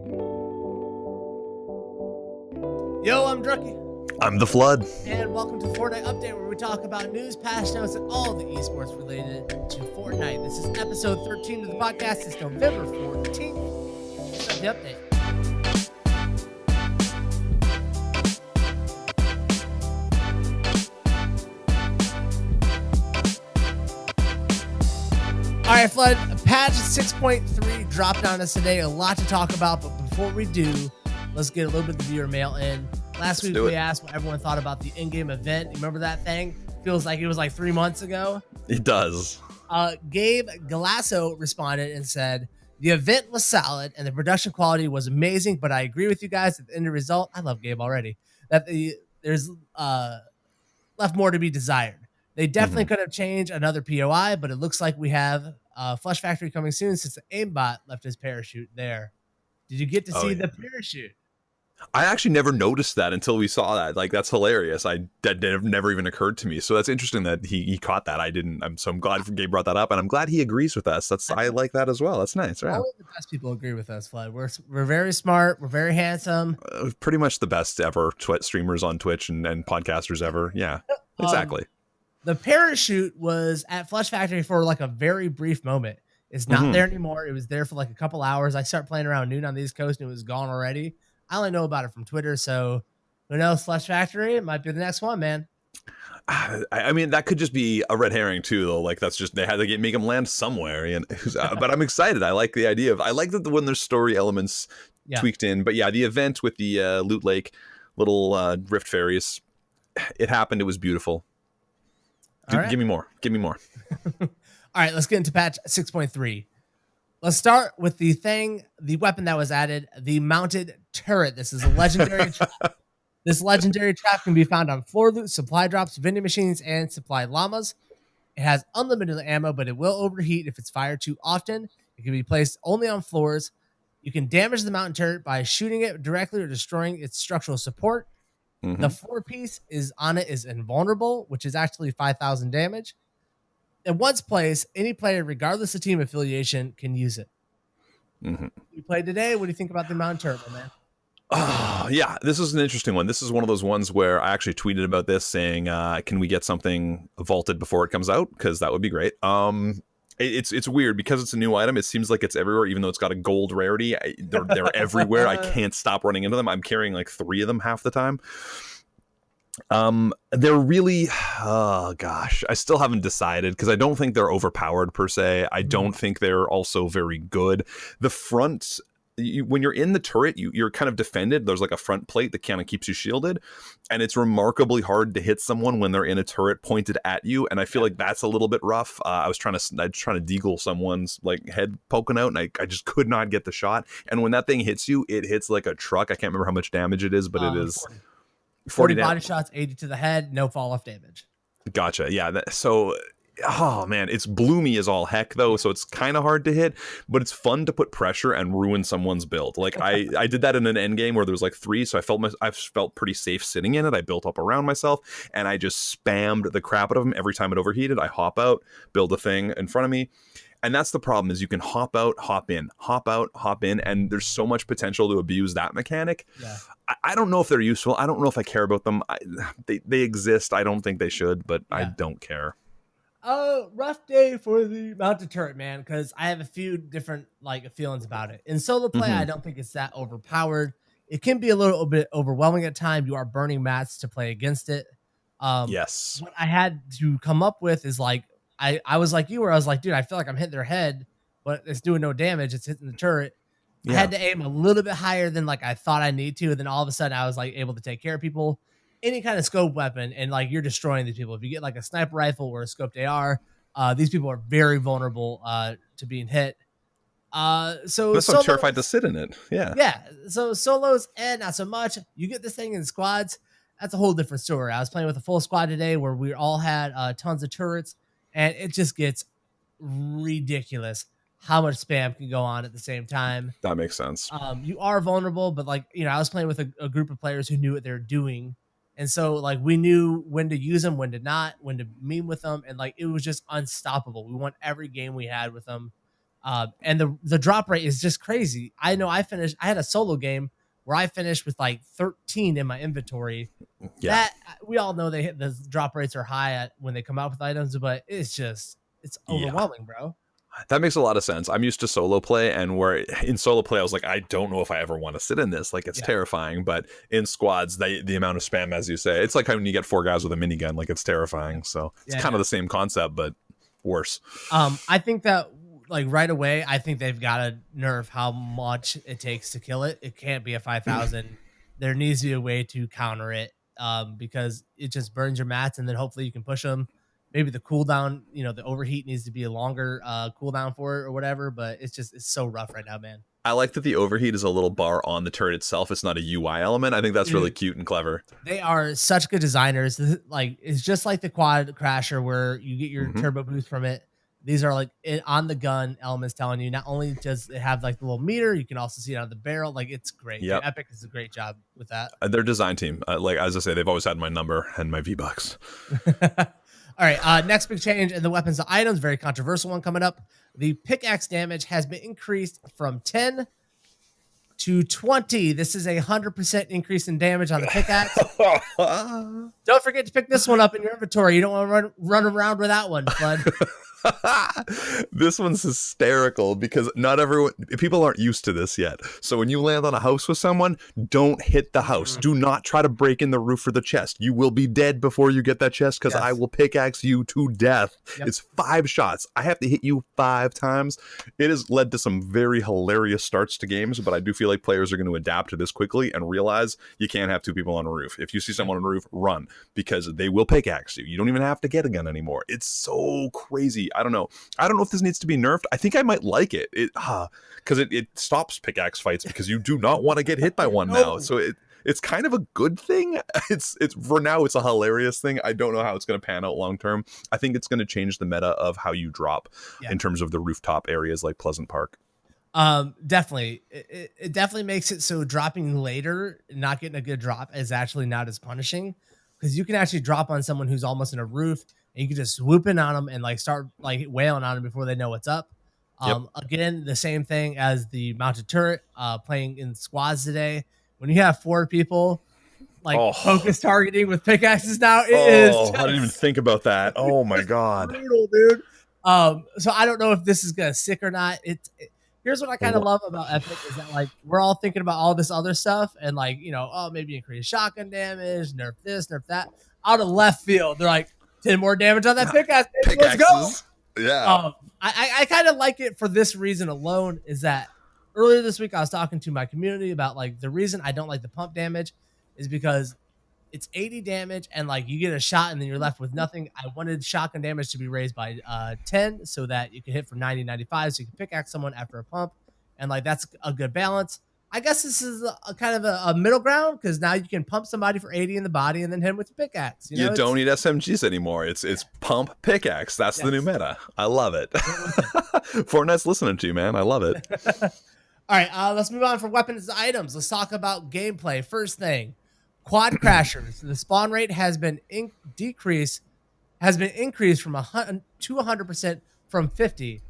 Yo, I'm Drucky. I'm the Flood. And welcome to the Fortnite Update, where we talk about news, patch notes, and all the esports related to Fortnite. This is episode 13 of the podcast. It's November 14th. Start the update. All right, Flood, patch 6.3 dropped on us today. A lot to talk about, but before we do, let's get a little bit of the viewer mail in. Last week, we asked what everyone thought about the in-game event. You remember that thing? Feels like it was like 3 months ago. It does. Gabe Galasso responded and said, the event was solid and the production quality was amazing, but I agree with you guys at the end result. I love Gabe already. That there's left more to be desired. They definitely could have changed another POI, but it looks like we have Flush Factory coming soon since the aimbot left his parachute there. Did you get to see the parachute? I actually never noticed that until we saw that. Like, that's hilarious. That never even occurred to me. So that's interesting that he caught that. I'm glad Gabe brought that up, and I'm glad he agrees with us. I like that as well. That's nice, right? Only the best people agree with us, Flood. We're very smart. We're very handsome. Pretty much the best ever streamers on Twitch and podcasters ever. Yeah, exactly. The parachute was at Flush Factory for like a very brief moment. It's not there anymore. It was there for like a couple hours. I started playing around noon on the East Coast and it was gone already. I only know about it from Twitter, so who knows? Flush Factory, it might be the next one, man. I mean, that could just be a red herring too, though. Like, that's just, they had to make them land somewhere. And but I'm excited. I like the idea of. I like that when there's story elements tweaked in. But yeah, the event with the Loot Lake, little Rift Fairies, it happened. It was beautiful. Give me more. Give me more. All right, let's get into patch 6.3. Let's start with the weapon that was added, the mounted turret. This is a legendary trap. This legendary trap can be found on floor loot, supply drops, vending machines, and supply llamas. It has unlimited ammo, but it will overheat if it's fired too often. It can be placed only on floors. You can damage the mountain turret by shooting it directly or destroying its structural support. The 4-piece is invulnerable, which is actually 5,000 damage. In once placed, any player, regardless of team affiliation, can use it. You played today. What do you think about the mountain turret, man? Yeah, this is an interesting one. This is one of those ones where I actually tweeted about this saying, can we get something vaulted before it comes out? Because that would be great. It's weird because it's a new item. It seems like it's everywhere, even though it's got a gold rarity. They're everywhere. I can't stop running into them. I'm carrying like 3 of them half the time. They're really, oh gosh, I still haven't decided because I don't think they're overpowered per se. I don't think they're also very good. The front, when you're in the turret, you're kind of defended. There's like a front plate that kind of keeps you shielded, and it's remarkably hard to hit someone when they're in a turret pointed at you. And I feel like that's a little bit rough. I was trying to deagle someone's like head poking out, and I just could not get the shot. And when that thing hits you, it hits like a truck. I can't remember how much damage it is, but it is 40 body shots, 80 to the head, no fall off damage. Gotcha. Yeah. So, oh man, it's bloomy as all heck though, so it's kind of hard to hit, but it's fun to put pressure and ruin someone's build. Like I did that in an end game where there was like 3, so I felt pretty safe sitting in it. I built up around myself and I just spammed the crap out of them every time it overheated. I hop out, build a thing in front of me. And that's the problem, is you can hop out, hop in, hop out, hop in, and there's so much potential to abuse that mechanic. Yeah. I don't know if they're useful. I don't know if I care about them. They exist. I don't think they should, but I don't care. Rough day for the mounted turret, man, because I have a few different feelings about it. In solo play, I don't think it's that overpowered. It can be a little bit overwhelming at times. You are burning mats to play against it. Yes. What I had to come up with is I was like you, where I was like, dude, I feel like I'm hitting their head, but it's doing no damage. It's hitting the turret. Yeah. I had to aim a little bit higher than I thought I need to. And then all of a sudden I was able to take care of people. Any kind of scope weapon, and you're destroying these people. If you get a sniper rifle or a scoped AR, these people are very vulnerable to being hit. So I'm terrified to sit in it. Yeah. So solos, and not so much. You get this thing in squads. That's a whole different story. I was playing with a full squad today where we all had tons of turrets, and it just gets ridiculous how much spam can go on at the same time. That makes sense. You are vulnerable, but I was playing with a group of players who knew what they were doing. And so we knew when to use them, when to not, when to meme with them. And it was just unstoppable. We won every game we had with them. And the drop rate is just crazy. I know I had a solo game where I finished with like 13 in my inventory. Yeah. That we all know the drop rates are high when they come out with items, but it's overwhelming, bro. That makes a lot of sense. I'm used to solo play, and where in solo play, I was like, I don't know if I ever want to sit in this. Like, it's terrifying. But in squads, the amount of spam, as you say, it's like when you get 4 guys with a minigun. Like, it's terrifying. So it's kind of the same concept, but worse. I think that like right away, I think they've got to nerf how much it takes to kill it. It can't be a 5,000. There needs to be a way to counter it, because it just burns your mats, and then hopefully you can push them. Maybe the cooldown, the overheat needs to be a longer cooldown for it or whatever. But it's so rough right now, man. I like that the overheat is a little bar on the turret itself. It's not a UI element. I think that's really cute and clever. They are such good designers. Like, it's just like the quad crasher where you get your turbo boost from it. These are like on the gun elements telling you not only does it have like the little meter, you can also see it on the barrel. Like, it's great. Yep. Epic does a great job with that. Their design team, like as I say, they've always had my number and my V-Bucks. All right, next big change in the weapons to items, very controversial one coming up. The pickaxe damage has been increased from 10 to 20. This is a 100% increase in damage on the pickaxe. Don't forget to pick this one up in your inventory. You don't want to run around with that one, bud. This one's hysterical because people aren't used to this yet. So when you land on a house with someone, don't hit the house. Do not try to break in the roof or the chest. You will be dead before you get that chest because I will pickaxe you to death. Yep. It's 5 shots. I have to hit you 5 times. It has led to some very hilarious starts to games, but I do feel like players are going to adapt to this quickly and realize you can't have 2 people on a roof. If you see someone on a roof, run, because they will pickaxe you. You don't even have to get a gun anymore. It's so crazy. I don't know if this needs to be nerfed. I think I might like it. Because it stops pickaxe fights because you do not want to get hit by one now. So it's kind of a good thing. It's for now, it's a hilarious thing. I don't know how it's going to pan out long term. I think it's going to change the meta of how you drop in terms of the rooftop areas like Pleasant Park. Definitely. It definitely makes it so dropping later, not getting a good drop, is actually not as punishing, because you can actually drop on someone who's almost in a roof, and you can just swoop in on them and like start like wailing on them before they know what's up. Again, the same thing as the mounted turret, playing in squads today. When you have 4 people like focus targeting with pickaxes now, it is. I didn't even think about that. Oh my God. Brutal, dude. So I don't know if this is gonna stick or not. Here's what I kind of love about Epic is that like we're all thinking about all this other stuff and like, maybe increase shotgun damage, nerf this, nerf that. Out of left field, they're like 10 more damage on that pickaxe. Let's go. Yeah. I kind of like it for this reason alone, is that earlier this week I was talking to my community about like the reason I don't like the pump damage is because it's 80 damage and like you get a shot and then you're left with nothing. I wanted shotgun damage to be raised by 10 so that you can hit for 90, 95 so you can pickaxe someone after a pump, and like that's a good balance. I guess this is a kind of a middle ground, because now you can pump somebody for 80 in the body and then hit him with a pickaxe. You don't need SMGs anymore. It's pump pickaxe. That's the new meta. I love it. Fortnite's listening to you, man. I love it. All right, let's move on from weapons to items. Let's talk about gameplay. First thing, quad crashers. The spawn rate has been increased from 100 to 100% from 50.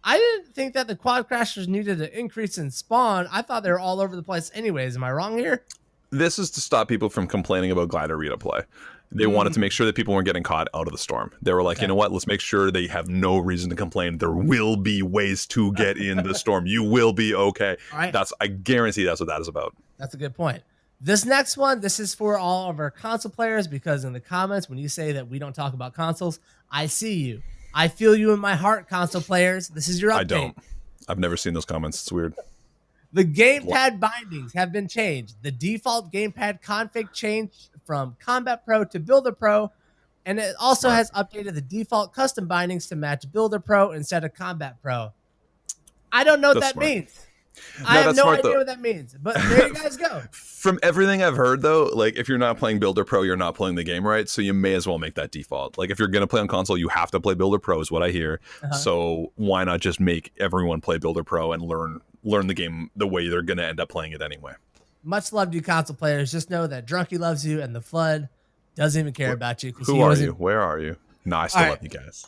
I didn't think that the quad crashers needed an increase in spawn. I thought they were all over the place anyways. Am I wrong here? This is to stop people from complaining about glider redeploy. They wanted to make sure that people weren't getting caught out of the storm. They were like, you know what? Let's make sure they have no reason to complain. There will be ways to get in the storm. You will be okay. All right. I guarantee that's what that is about. That's a good point. This next one, this is for all of our console players, because in the comments, when you say that we don't talk about consoles, I see you. I feel you in my heart, console players. This is your update. I don't. I've never seen those comments. It's weird. The gamepad bindings have been changed. The default gamepad config changed from Combat Pro to Builder Pro, and it also has updated the default custom bindings to match Builder Pro instead of Combat Pro. I don't know what that means. I have no idea what that means, but there you guys go. From everything I've heard, though, like if you're not playing Builder Pro, you're not playing the game right, so you may as well make that default. Like if you're going to play on console, you have to play Builder Pro is what I hear. So why not just make everyone play Builder Pro and learn the game the way they're going to end up playing it anyway. Much love to you console players. Just know that Drunky loves you and the Flood doesn't even care about you. Who are you? Where are you? No, I still love you guys.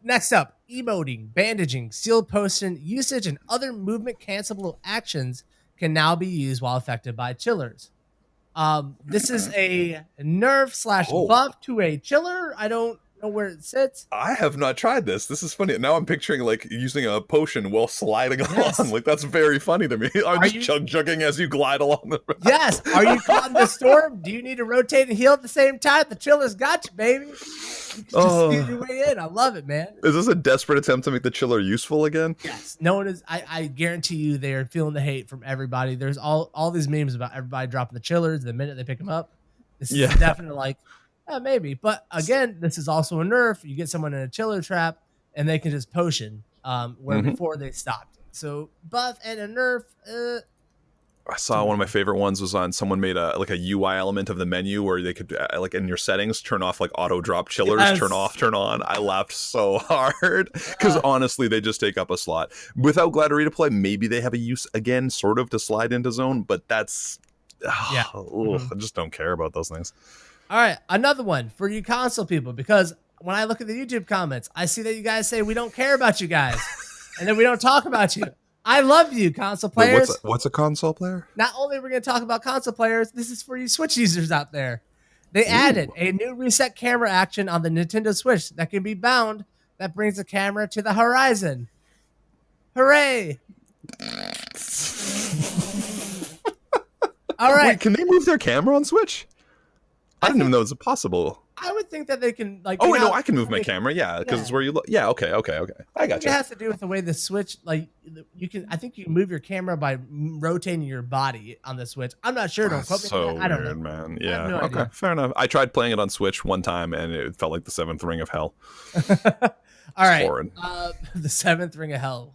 Next up, emoting, bandaging, sealed potion usage, and other movement cancelable actions can now be used while affected by chillers. This is a nerf / buff to a chiller. I don't know where it sits. I have not tried this. This is funny. Now I'm picturing like using a potion while sliding along. Like that's very funny to me. I'm just chug-chugging as you glide along the road. Yes. Are you caught in the storm? Do you need to rotate and heal at the same time? The chiller's got you, baby. You can just steal your way in. I love it, man. Is this a desperate attempt to make the chiller useful again? Yes. No one is. I guarantee you they are feeling the hate from everybody. There's all these memes about everybody dropping the chillers the minute they pick them up. This is definitely like, maybe. But again, this is also a nerf. You get someone in a chiller trap and they can just potion where before they stopped. So buff and a nerf. I saw one of my favorite ones was on someone made a UI element of the menu where they could like in your settings turn off like auto drop chillers, turn off, turn on. I laughed so hard because honestly they just take up a slot. Without Glider Redeploy, maybe they have a use again sort of to slide into zone, but that's I just don't care about those things. All right, another one for you console people, because when I look at the YouTube comments, I see that you guys say we don't care about you guys and then we don't talk about you. I love you, console players. Wait, what's a console player? Not only are we going to talk about console players, this is for you Switch users out there. They added a new reset camera action on the Nintendo Switch that can be bound that brings the camera to the horizon. Hooray! All right. Wait, can they move their camera on Switch? I didn't even know it was possible. I would think that they can like. Oh wait, no, I can move my camera. Yeah, because it's where you look. Yeah, okay. I got you. It has to do with the way the Switch, like you can. I think you can move your camera by rotating your body on the Switch. I'm not sure. Don't quote me. So I don't weird, know, man. Yeah. Okay. Fair enough. I tried playing it on Switch one time, and it felt like the seventh ring of hell. All right. The seventh ring of hell.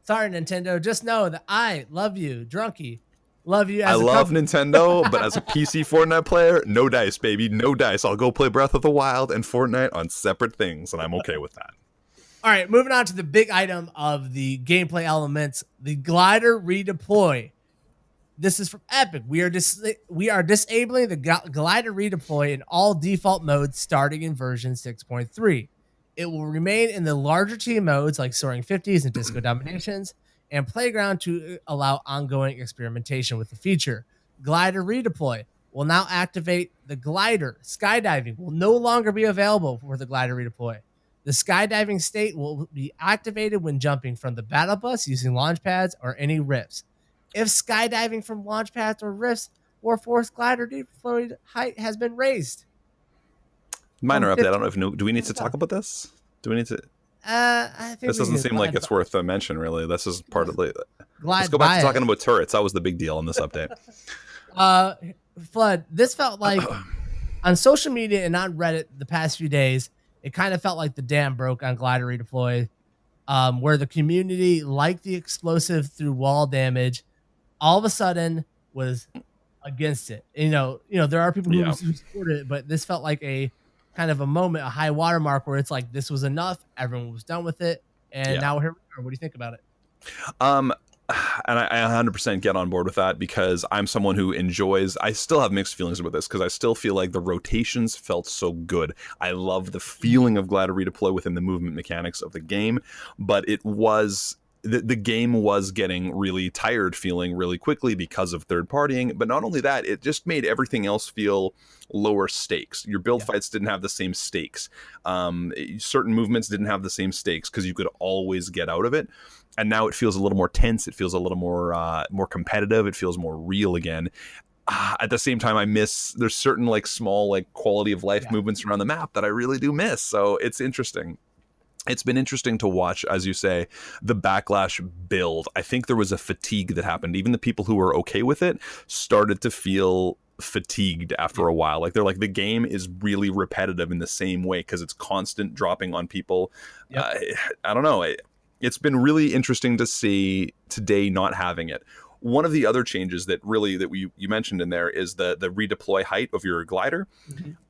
Sorry, Nintendo. Just know that I love you, Drunky. Love you. I love Nintendo, but as a PC Fortnite player, no dice, baby, no dice. I'll go play Breath of the Wild and Fortnite on separate things, and I'm okay with that. All right, moving on to the big item of the gameplay elements, the glider redeploy. This is from Epic. We are disabling the glider redeploy in all default modes starting in version 6.3. It will remain in the larger team modes like Soaring 50s and Disco Dominations, and Playground to allow ongoing experimentation with the feature. Glider Redeploy will now activate the glider. Skydiving will no longer be available for the Glider Redeploy. The skydiving state will be activated when jumping from the battle bus using launch pads or any rifts. If skydiving from launch pads or rifts or forced glider deploy height has been raised. Minor update. I don't know if do we need to talk about this? Do we need to? I think this doesn't seem like it's worth a mention, really. This is part of the. Let's go back to talking about turrets. That was the big deal in this update. Flood, this felt like on social media and on Reddit the past few days, it kind of felt like the dam broke on Glider Redeploy, where the community liked the explosive through wall damage, all of a sudden was against it. You know, there are people who support it, but this felt like a kind of a moment, a high watermark where it's like this was enough, everyone was done with it, and now here we are. What do you think about it? And I 100% get on board with that because I'm someone who enjoys. I still have mixed feelings about this because I still feel like the rotations felt so good. I love the feeling of Glider Redeploy within the movement mechanics of the game, but it was. The game was getting really tired feeling really quickly because of third partying. But not only that, it just made everything else feel lower stakes. Your build fights didn't have the same stakes. Certain movements didn't have the same stakes because you could always get out of it. And now it feels a little more tense. It feels a little more competitive. It feels more real again. At the same time, there's certain like small like quality of life movements around the map that I really do miss. So it's interesting. It's been interesting to watch, as you say, the backlash build. I think there was a fatigue that happened. Even the people who were okay with it started to feel fatigued after a while. Like they're like, the game is really repetitive in the same way because it's constant dropping on people. I don't know. It's been really interesting to see today not having it. One of the other changes that you mentioned in there is the redeploy height of your glider.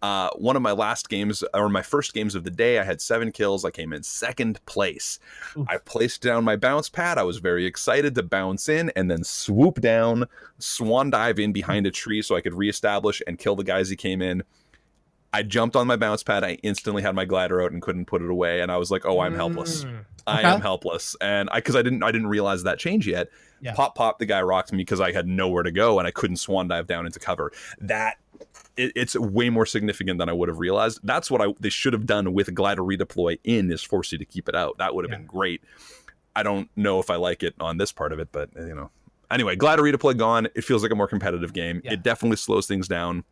One of my last games, or my first games of the day, I had 7 kills. I came in second place. Oof. I placed down my bounce pad. I was very excited to bounce in and then swoop down, swan dive in behind a tree so I could reestablish and kill the guys who came in. I jumped on my bounce pad. I instantly had my glider out and couldn't put it away. And I was like, oh, I'm helpless. I am helpless. And because I didn't realize that change yet. Yeah. Pop, the guy rocked me because I had nowhere to go and I couldn't swan dive down into cover. It's way more significant than I would have realized. That's what they should have done with glider redeploy in, is force you to keep it out. That would have been great. I don't know if I like it on this part of it, but Anyway, glider redeploy gone. It feels like a more competitive game. Yeah. It definitely slows things down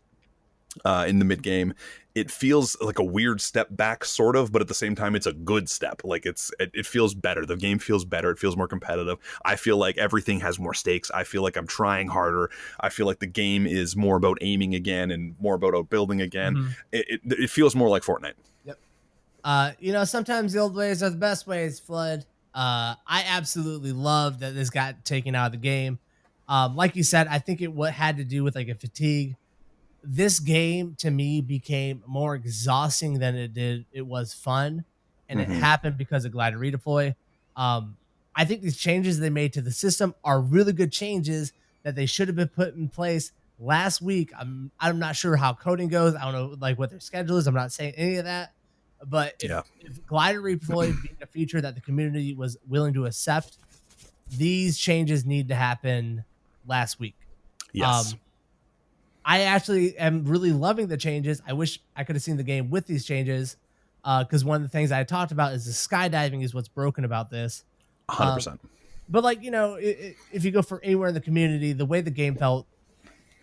in the mid game. It feels like a weird step back, sort of, but at the same time, it's a good step. Like it feels better. The game feels better. It feels more competitive. I feel like everything has more stakes. I feel like I'm trying harder. I feel like the game is more about aiming again and more about building again. It feels more like Fortnite. Yep. Sometimes the old ways are the best ways, Flood. I absolutely love that this got taken out of the game. Like you said, I think it had to do with like a fatigue. This game to me became more exhausting than it was fun, and it happened because of glider redeploy. I think these changes they made to the system are really good changes that they should have been put in place last week. I'm not sure how coding goes. I don't know like what their schedule is. I'm not saying any of that, but if glider redeploy being a feature that the community was willing to accept, these changes need to happen last week. Yes. I actually am really loving the changes. I wish I could have seen the game with these changes, because one of the things I talked about is the skydiving is what's broken about this. 100%. But like, if you go for anywhere in the community, the way the game felt,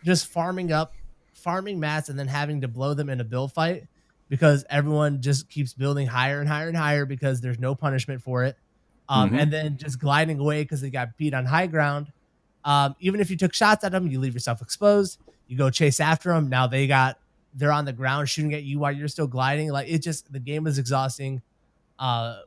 just farming mats and then having to blow them in a build fight because everyone just keeps building higher and higher and higher because there's no punishment for it. And then just gliding away because they got beat on high ground. Even if you took shots at them, you leave yourself exposed. You go chase after them. Now they're on the ground shooting at you while you're still gliding. Like the game is exhausting. I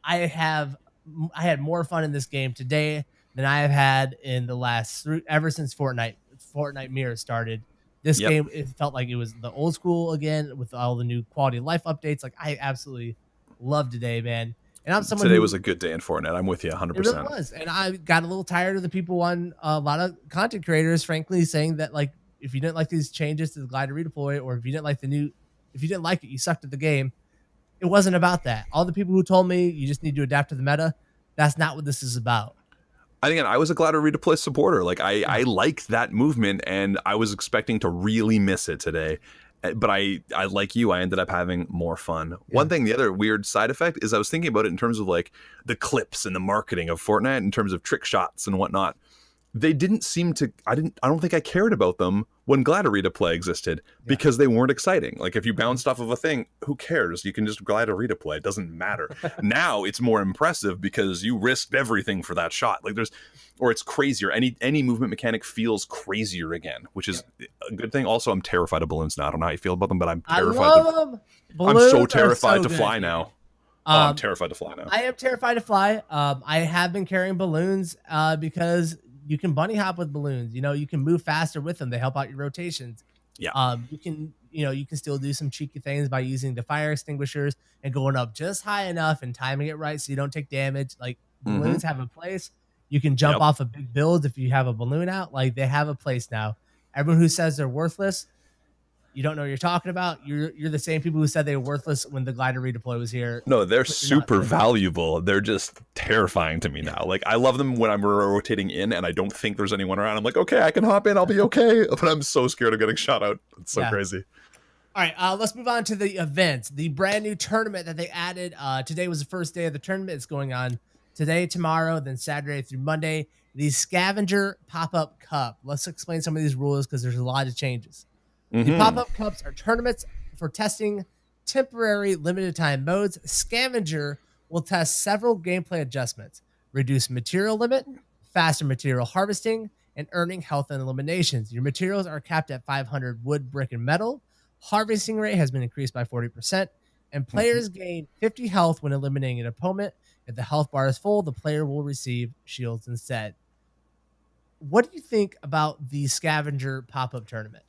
had more fun in this game today than I have had in the ever since Fortnite Mirror started. This game, it felt like it was the old school again with all the new quality of life updates. Like I absolutely loved today, man. And I'm someone today was a good day in Fortnite. I'm with you 100%. It really was. And I got a little tired of the people on a lot of content creators, frankly, saying that like, if you didn't like these changes to the glider redeploy, or if you didn't like it, you sucked at the game. It wasn't about that. All the people who told me you just need to adapt to the meta, that's not what this is about. I was a glider redeploy supporter. Like I liked that movement and I was expecting to really miss it today. But I like you, I ended up having more fun. Yeah. One thing, the other weird side effect is I was thinking about it in terms of like the clips and the marketing of Fortnite in terms of trick shots and whatnot. They didn't seem to, I don't think I cared about them when glider redeploy existed because they weren't exciting. Like if you bounced off of a thing, who cares? You can just glider redeploy. It doesn't matter. Now it's more impressive because you risked everything for that shot. Like it's crazier. Any movement mechanic feels crazier again, which is a good thing. Also, I'm terrified of balloons now. I don't know how you feel about them, but I'm terrified. I love them. I'm so terrified to fly now. I'm terrified to fly now. I am terrified to fly. I have been carrying balloons because you can bunny hop with balloons. You can move faster with them. They help out your rotations. Yeah. You can still do some cheeky things by using the fire extinguishers and going up just high enough and timing it right so you don't take damage. Like balloons have a place. You can jump off of big builds if you have a balloon out. Like they have a place now. Everyone who says they're worthless, you don't know what you're talking about. You're the same people who said they were worthless when the glider redeploy was here. No, they're super valuable. They're just terrifying to me now. Like I love them when I'm rotating in and I don't think there's anyone around. I'm like, okay, I can hop in. I'll be okay. But I'm so scared of getting shot out. It's so crazy. All right, let's move on to the events. The brand new tournament that they added. Today was the first day of the tournament. It's going on today, tomorrow, then Saturday through Monday. The Scavenger Pop-Up Cup. Let's explain some of these rules because there's a lot of changes. The pop-up cups are tournaments for testing temporary limited time modes. Scavenger will test several gameplay adjustments, reduce material limit, faster material harvesting, and earning health and eliminations. Your materials are capped at 500 wood, brick, and metal. Harvesting rate has been increased by 40%, and players gain 50 health when eliminating an opponent. If the health bar is full, the player will receive shields instead. What do you think about the Scavenger pop-up tournament?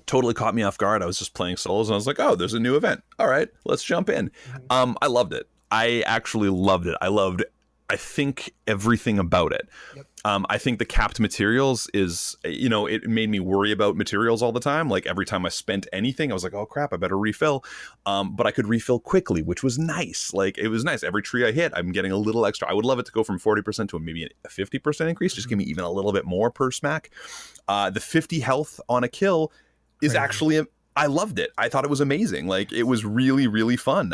Totally caught me off guard. I was just playing solos and I was like, oh, there's a new event. All right, let's jump in. I loved it. I actually loved it. I loved I think everything about it. Yep. I think the capped materials is, it made me worry about materials all the time. Like every time I spent anything, I was like, oh crap, I better refill. But I could refill quickly, which was nice. Like it was nice. Every tree I hit, I'm getting a little extra. I would love it to go from 40% to maybe a 50% increase. Just give me even a little bit more per smack. The 50 health on a kill is actually, I loved it. I thought it was amazing. Like it was really, really fun.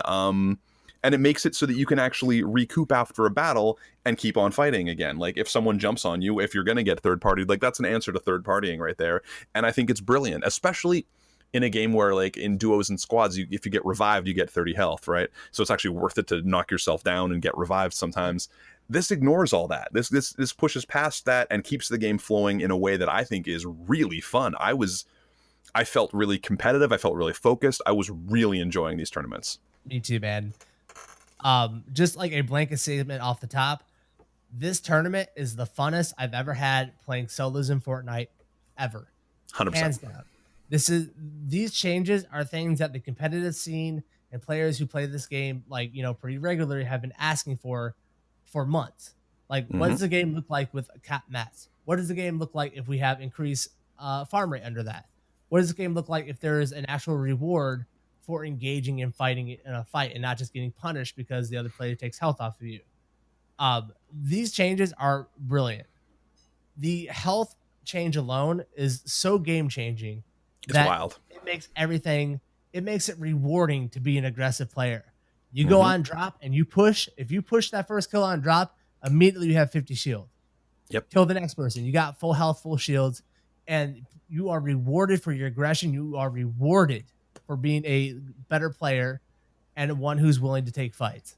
And it makes it so that you can actually recoup after a battle and keep on fighting again. Like if someone jumps on you, if you're going to get third party, like that's an answer to third partying right there. And I think it's brilliant, especially in a game where like in duos and squads, if you get revived, you get 30 health, right? So it's actually worth it to knock yourself down and get revived sometimes. This ignores all that. This pushes past that and keeps the game flowing in a way that I think is really fun. I felt really competitive. I felt really focused. I was really enjoying these tournaments. Me too, man. Just like a blanket statement off the top, this tournament is the funnest I've ever had playing solos in Fortnite ever. 100%. Hands down. These changes are things that the competitive scene and players who play this game, like, pretty regularly have been asking for months. Like, what does the game look like with cap mats? What does the game look like if we have increased farm rate under that? What does the game look like if there is an actual reward for engaging and fighting in a fight and not just getting punished because the other player takes health off of you? These changes are brilliant. The health change alone is so game changing. It's wild. It makes it rewarding to be an aggressive player. You go on drop and you push. If you push that first kill on drop, immediately you have 50 shield. Yep. Kill the next person. You got full health, full shields, and you are rewarded for your aggression. You are rewarded for being a better player and one who's willing to take fights.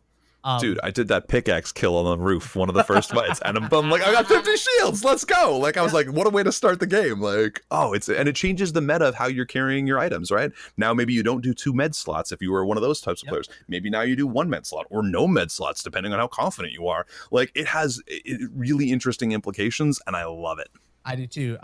Dude, I did that pickaxe kill on the roof, one of the first fights, and I'm like, I got 50 shields, let's go. Like, I was like, what a way to start the game. Like, and it changes the meta of how you're carrying your items, right? Now, maybe you don't do 2 med slots if you were one of those types of players. Maybe now you do 1 med slot or no med slots, depending on how confident you are. Like, it has really interesting implications, and I love it. I do too.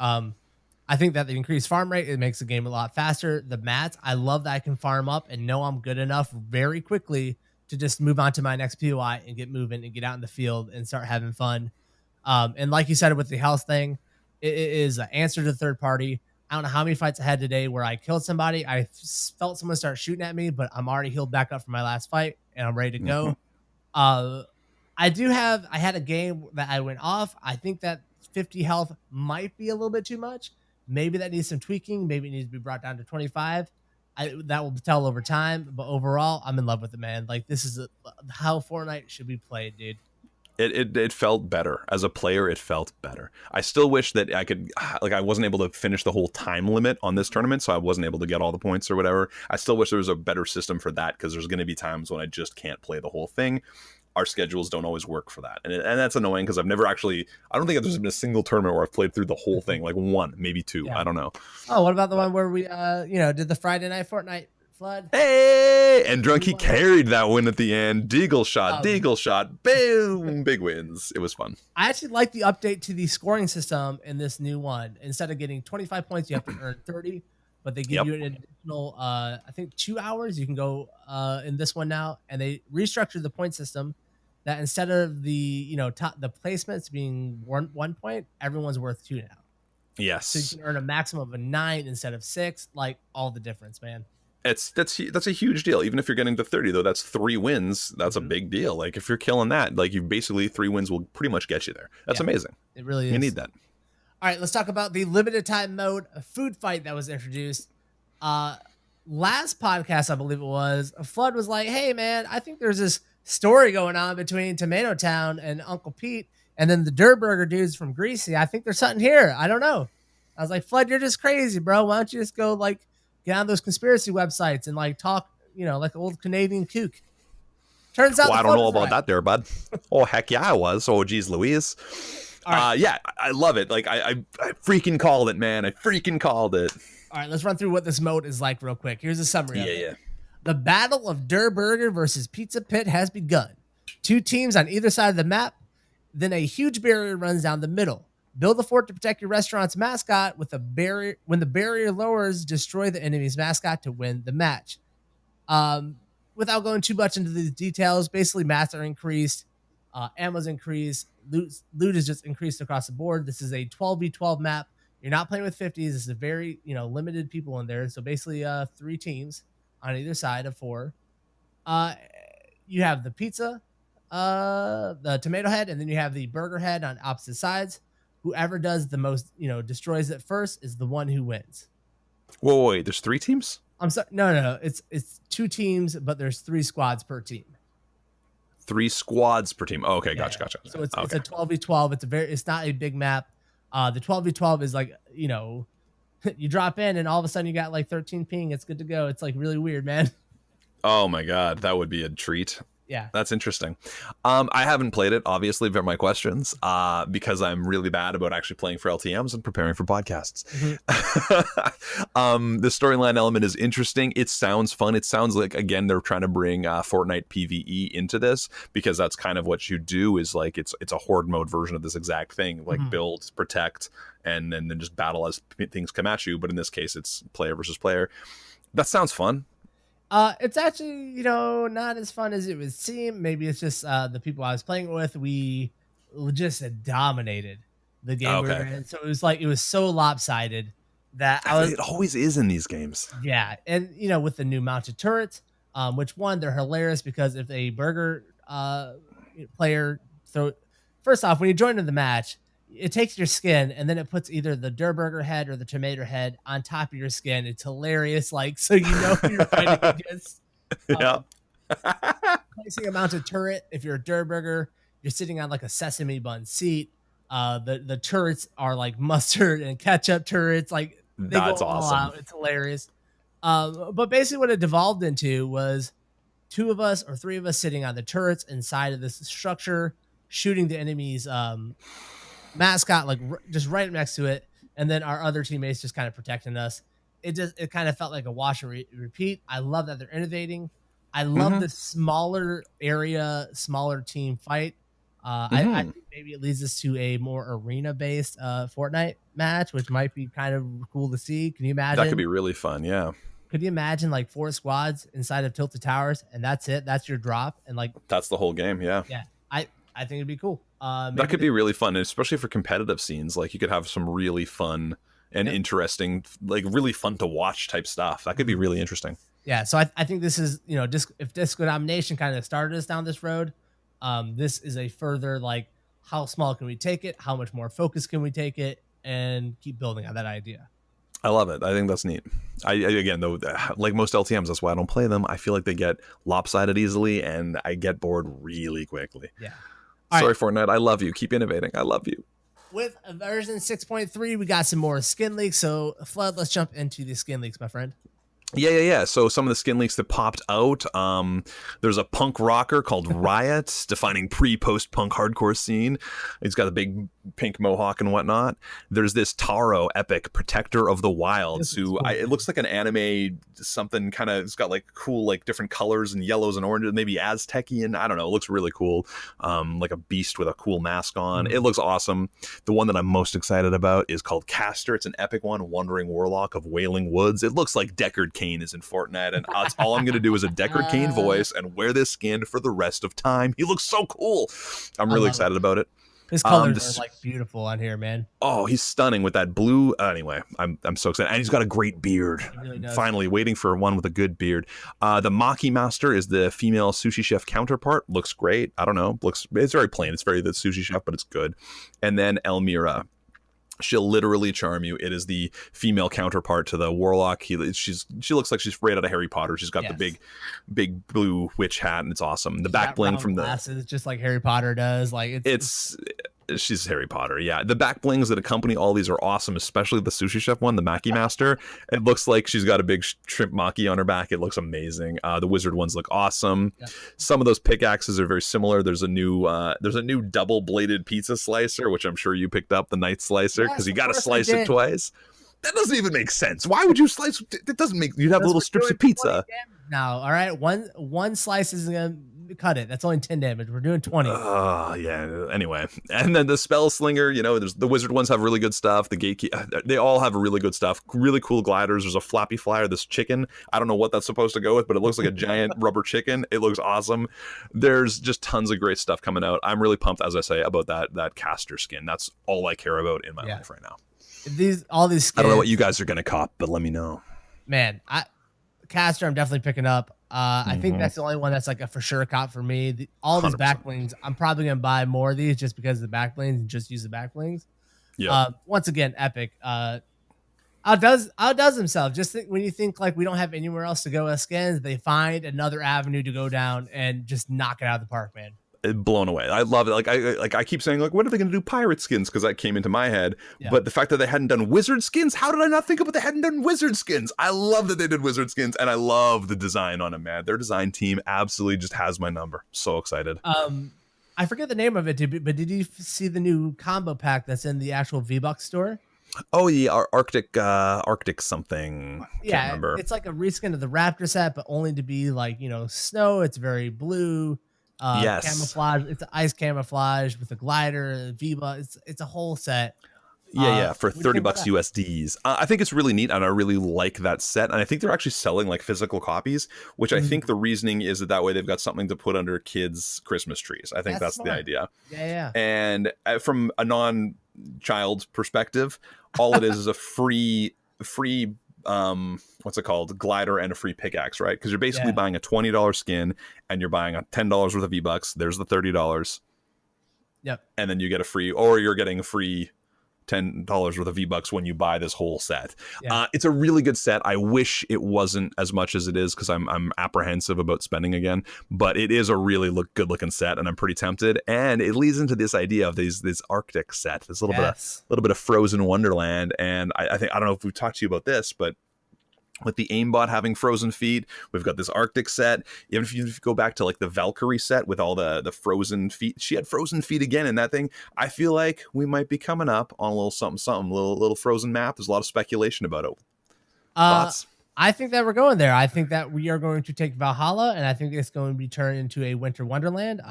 I think that the increased farm rate, it makes the game a lot faster. The mats, I love that I can farm up and know I'm good enough very quickly to just move on to my next POI and get moving and get out in the field and start having fun. And like you said with the health thing, it is an answer to third party. I don't know how many fights I had today where I killed somebody. I felt someone start shooting at me, but I'm already healed back up from my last fight and I'm ready to go. I had a game that I went off. I think that 50 health might be a little bit too much. Maybe that needs some tweaking. Maybe it needs to be brought down to 25. That will tell over time. But overall, I'm in love with it, man. Like, this is how Fortnite should be played, dude. It felt better. As a player, it felt better. I still wish that I could, like, I wasn't able to finish the whole time limit on this tournament, so I wasn't able to get all the points or whatever. I still wish there was a better system for that, because there's going to be times when I just can't play the whole thing. Our schedules don't always work for that. And that's annoying, because I don't think there's been a single tournament where I've played through the whole thing, like 1, maybe 2. Yeah. I don't know. Oh, what about the one where we, did the Friday night Fortnite flood? Hey, and Drunky carried that win at the end. Deagle shot, boom, big wins. It was fun. I actually like the update to the scoring system in this new one. Instead of getting 25 points, you have to earn 30. But they give you an additional, I think, 2 hours. You can go in this one now, and they restructured the point system. That instead of the the placements being 1 point, everyone's worth 2 now. Yes. So you can earn a maximum of a 9 instead of 6. Like, all the difference, man. That's a huge deal. Even if you're getting to 30, though, that's 3 wins. That's a big deal. Like, if you're killing that, like, you basically 3 wins will pretty much get you there. That's amazing. It really is. You need that. All right, let's talk about the limited time mode food fight that was introduced. Last podcast, I believe it was, Flood was like, hey, man, I think there's this story going on between Tomato Town and Uncle Pete, and then the Durburger dudes from Greasy. I think there's something here. I don't know. I was like, Flood, you're just crazy, bro. Why don't you just go, like, get on those conspiracy websites and, like, talk, like an old Canadian kook. Turns out, I don't know about that there, bud. Oh, heck yeah, I was. Oh, geez, Louise. Right. Yeah, I love it. Like, I freaking called it, man. I freaking called it. All right, let's run through what this mode is like real quick. Here's a summary of it. Yeah. The Battle of Durburger versus Pizza Pit has begun. 2 teams on either side of the map. Then a huge barrier runs down the middle. Build a fort to protect your restaurant's mascot with a barrier. When the barrier lowers, destroy the enemy's mascot to win the match. Without going too much into the details, basically mats are increased. Ammo's increased. Loot is just increased across the board. This is a 12v12 map. You're not playing with 50s. This is a very, limited people in there. So basically 3 teams on either side of 4. You have the pizza, the tomato head, and then you have the burger head on opposite sides. Whoever does the most, destroys it first is the one who wins. Whoa, wait, there's 3 teams? I'm sorry. No. It's 2 teams, but there's 3 squads per team. 3 squads per team. Oh, okay, gotcha. So it's a 12v12. It's not a big map. The 12v12 is like, you drop in and all of a sudden you got like 13 ping. It's good to go. It's like really weird, man. Oh my god, that would be a treat. Yeah, that's interesting. I haven't played it, obviously, for my questions, because I'm really bad about actually playing for LTMs and preparing for podcasts. Mm-hmm. The storyline element is interesting. It sounds fun. It sounds like, again, they're trying to bring Fortnite PvE into this, because that's kind of what you do. Is like it's a horde mode version of this exact thing, like build, protect, and then just battle as things come at you. But in this case, it's player versus player. That sounds fun. It's actually, not as fun as it would seem. Maybe it's just the people I was playing with, we just dominated the game. Okay. And so it was so lopsided that it always is in these games. Yeah. And, with the new mounted turrets, which one, they're hilarious because if a burger player first off, when you join in the match, it takes your skin and then it puts either the burger head or the tomato head on top of your skin. It's hilarious. Like, so who you're fighting against. Yeah. Placing a mounted turret. If you're a burger, you're sitting on like a sesame bun seat. The turrets are like mustard and ketchup turrets. Like, that's awesome. It's hilarious. But basically what it devolved into was 2 of us or 3 of us sitting on the turrets inside of this structure, shooting the enemy's mascot like just right next to it, and then our other teammates just kind of protecting us. It kind of felt like a wash and repeat. I love that they're innovating. I love the smaller area, smaller team fight. I think maybe it leads us to a more arena based Fortnite match, which might be kind of cool to see. Can you imagine? That could be really fun. Yeah. Could you imagine like 4 squads inside of Tilted Towers and that's it? That's your drop, and like that's the whole game. Yeah. Yeah. I think it'd be cool. That could be really fun, especially for competitive scenes. Like you could have some really fun and interesting, like really fun to watch type stuff. That could be really interesting. Yeah. So I think this is, if Disco Domination kind of started us down this road, this is a further like how small can we take it? How much more focus can we take it? And keep building on that idea. I love it. I think that's neat. Again, though, like most LTMs, that's why I don't play them. I feel like they get lopsided easily and I get bored really quickly. Yeah. Sorry, Fortnite. I love you. Keep innovating. I love you. With version 6.3, we got some more skin leaks. So, Flood, let's jump into the skin leaks, my friend. Yeah. So some of the skin leaks that popped out, there's a punk rocker called Riot, defining pre-post-punk hardcore scene. He's got a big pink mohawk and whatnot. There's this Taro epic, Protector of the Wilds, who it looks like an anime something kind of, it's got like cool like different colors and yellows and oranges, maybe Aztecian. I don't know. It looks really cool. Like a beast with a cool mask on. It looks awesome. The one that I'm most excited about is called Caster. It's an epic one, Wandering Warlock of Wailing Woods. It looks like Deckard Cain is in Fortnite, and that's all I'm going to do is a Deckard Cain voice and wear this skin for the rest of time. He looks so cool. I'm really excited about it. His colors are like beautiful on here, man. Oh, he's stunning with that blue. Anyway, I'm so excited, and he's got a great beard. He really does. Finally, waiting for one with a good beard. The Maki Master is the female sushi chef counterpart. Looks great. I don't know. It's very plain. It's very the sushi chef, but it's good. And then Elmira. She'll literally charm you. It is the female counterpart to the warlock. She looks like she's right out of Harry Potter. She's got the big blue witch hat, and it's awesome. The back bling from the glasses, just like Harry Potter does. Like she's Harry Potter. Yeah, the back blings that accompany all these are awesome, especially the sushi chef one, the Maki Master. It looks like she's got a big shrimp maki on her back. It looks amazing. The wizard ones look awesome. Yeah. Some of those pickaxes are very similar. There's a new double bladed pizza slicer, which I'm sure you picked up, the night slicer, because you got to slice it twice. That doesn't even make sense. Why would you slice? It doesn't make. You'd have little strips of pizza. Now, all right, one slice is gonna cut it. That's only 10 damage. We're doing 20. Yeah. Anyway, and then the spell slinger, there's the wizard ones have really good stuff. The gatekeeper, they all have really good stuff. Really cool gliders. There's a flappy flyer, this chicken. I don't know what that's supposed to go with, but it looks like a giant rubber chicken. It looks awesome. There's just tons of great stuff coming out. I'm really pumped, as I say, about that caster skin. That's all I care about in my life right now. All these skins, I don't know what you guys are gonna cop, but let me know. Man, caster I'm definitely picking up. I think that's the only one that's like a for sure cop for me. All these 100%. back blings, I'm probably gonna buy more of these just because of the back blings and just use the back blings. Yeah. Once again, epic. Outdoes himself. Just when you think like we don't have anywhere else to go with skins, they find another avenue to go down and just knock it out of the park, man. Blown away. I love it. I keep saying, like, when are they going to do pirate skins? Because that came into my head. Yeah. But the fact that they hadn't done wizard skins, how did I not think about they hadn't done wizard skins? I love that they did wizard skins, and I love the design on them, man. Their design team absolutely just has my number. So excited. I forget the name of it, but did you see the new combo pack that's in the actual V-Bucks store? Oh yeah, Arctic something. Can't remember. It's like a reskin of the Raptor set, but only to be like snow. It's very blue. Yes, camouflage. It's ice camouflage with a glider, Viva. It's a whole set. Yeah, for $30 USDs. I think it's really neat, and I really like that set. And I think they're actually selling like physical copies, which I think the reasoning is that way they've got something to put under kids' Christmas trees. I think that's the idea. Yeah. And from a non-child's perspective, all it is a free what's it called, glider and a free pickaxe, right? Because you're basically buying a $20 skin and you're buying a $10 worth of V-Bucks. There's the $30. Yep. And then you get you're getting a free $10 worth of V-Bucks when you buy this whole set. It's a really good set. I wish it wasn't as much as it is because I'm apprehensive about spending again, but it is a really good looking set, and I'm pretty tempted. And it leads into this idea of this Arctic set, this little bit of frozen wonderland. And I think, I don't know if we've talked to you about this, but with the aimbot having frozen feet, we've got this Arctic set. Even if you go back to like the Valkyrie set with all the frozen feet, she had frozen feet again in that thing. I feel like we might be coming up on a little something, little frozen map. There's a lot of speculation about it. Thoughts? I think that we're going there. I think that we are going to take Valhalla, and I think it's going to be turned into a winter wonderland.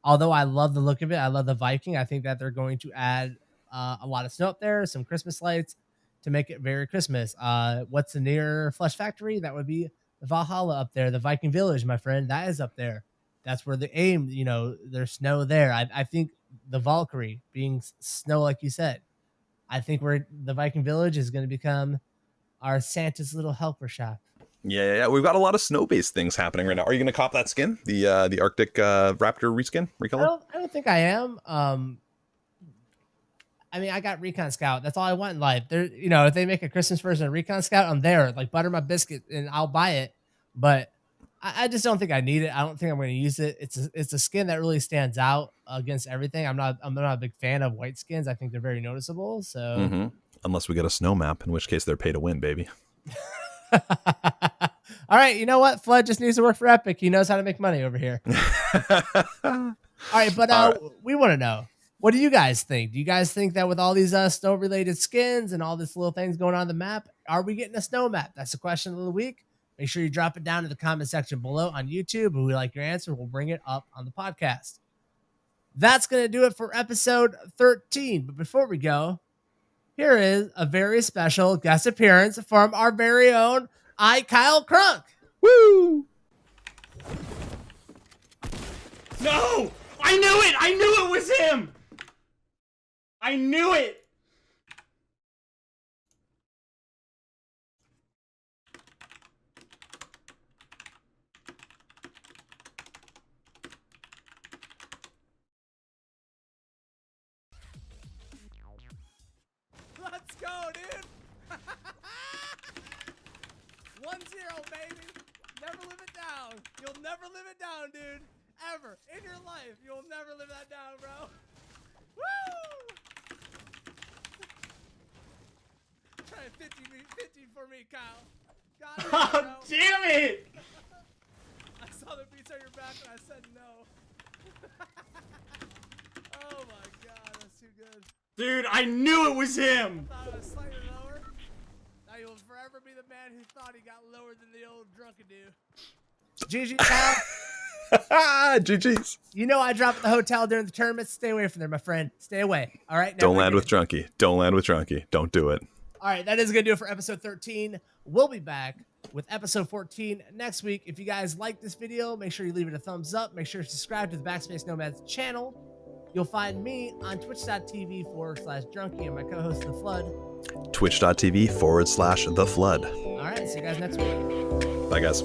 Although I love the look of it, I love the Viking. I think that they're going to add a lot of snow up there, some Christmas lights, to make it very Christmas. What's the near Flesh Factory? That would be the Valhalla up there. The Viking Village, my friend, that is up there. That's where the aim, there's snow there. I think the Valkyrie being snow, like you said, I think the Viking Village is going to become our Santa's little helper shop. Yeah. We've got a lot of snow-based things happening right now. Are you going to cop that skin? The Arctic Raptor reskin? Recolor? I don't think I am. I mean, I got Recon Scout. That's all I want in life. There, if they make a Christmas version of Recon Scout, I'm there. Like, butter my biscuit, and I'll buy it. But I just don't think I need it. I don't think I'm going to use it. It's a skin that really stands out against everything. I'm not a big fan of white skins. I think they're very noticeable. So, unless we get a snow map, in which case they're pay to win, baby. All right, you know what? Flood just needs to work for Epic. He knows how to make money over here. All right, but we want to know. What do you guys think? Do you guys think that with all these snow-related skins and all this little things going on the map, are we getting a snow map? That's the question of the week. Make sure you drop it down in the comment section below on YouTube. If we like your answer, we'll bring it up on the podcast. That's going to do it for episode 13. But before we go, here is a very special guest appearance from our very own Kyle Crunk. Woo! No! I knew it! I knew it was him! I knew it! Let's go, dude! 1-0, baby! Never live it down. You'll never live it down, dude. Ever. In your life, you'll never live that down, bro. Woo! Try 50 for me, Kyle. Got it, Oh, bro. damn it! I saw the beats on your back and I said no. Oh my god, that's too good. Dude, I knew it was him! I thought it was slightly lower. Now you'll forever be the man who thought he got lower than the old drunken dude. GG, pal. GG's. You know I drop at the hotel during the tournaments. Stay away from there, my friend. Stay away. All right? Don't land with Drunky. Don't land with Drunky. Don't do it. All right, that is going to do it for episode 13. We'll be back with episode 14 next week. If you guys like this video, make sure you leave it a thumbs up. Make sure to subscribe to the Backspace Nomads channel. You'll find me on twitch.tv/drunky and my co-host, The Flood. Twitch.tv/The Flood. All right, see you guys next week. Bye, guys.